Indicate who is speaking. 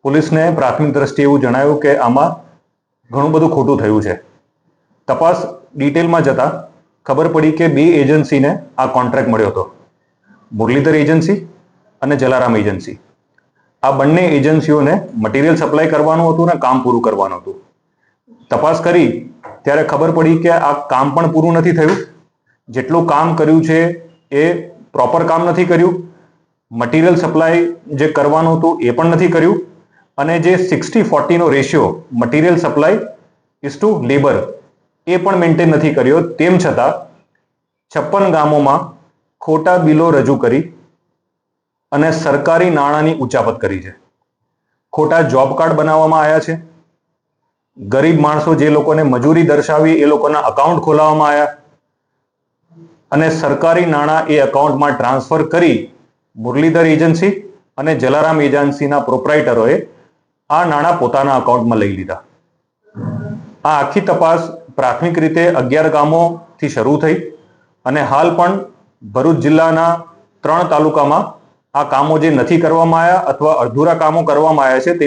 Speaker 1: પોલીસને પ્રાથમિક દ્રષ્ટિએ એવું જણાયું કે આમાં ઘણું બધું ખોટું થયું છે. તપાસ ડિટેલમાં જતા ખબર પડી કે બે એજન્સીને આ કોન્ટ્રાક્ટ મળ્યો હતો, મુરલીધર એજન્સી અને જલારામ એજન્સી. આ બંને એજન્સીઓને મટીરિયલ સપ્લાય કરવાનું હતું અને કામ પૂરું કરવાનું હતું. તપાસ કરી ત્યારે ખબર પડી કે આ કામ પણ પૂરું નથી થયું. જેટલું કામ કર્યું છે એ પ્રોપર કામ નથી કર્યું. મટીરિયલ સપ્લાય જે કરવાનું હતું એ પણ નથી કર્યું. અને જે 60-40 નો ratio material supply is to labour એ પણ મેન્ટેન નથી કર્યો. તેમ છતાં 56 ગામોમાં ખોટા બિલો રજૂ કરી અને સરકારી નાણાંની ઉચાપત કરી છે. ખોટા જોબ કાર્ડ બનાવવામાં આવ્યા છે. ગરીબ માણસો જે લોકોને મજૂરી દર્શાવી એ લોકોના અકાઉન્ટ ખોલાવવામાં આવ્યા અને સરકારી નાણાં એ અકાઉન્ટમાં ટ્રાન્સફર કરી મુરલીધર એજન્સી અને જલારામ એજન્સીના પ્રોપ્રાઇટરોએ આ નાણાં પોતાના અકાઉન્ટમાં લઈ લીધા. આ આખી તપાસ પ્રાથમિક રીતે 11 ગામોથી શરૂ થઈ અને હાલ પણ ભરૂચ જિલ્લાના 3 તાલુકામાં આ કામો જે નથી કરવામાં આવ્યા અથવા અધૂરા કામો કરવામાં આવ્યા છે તેની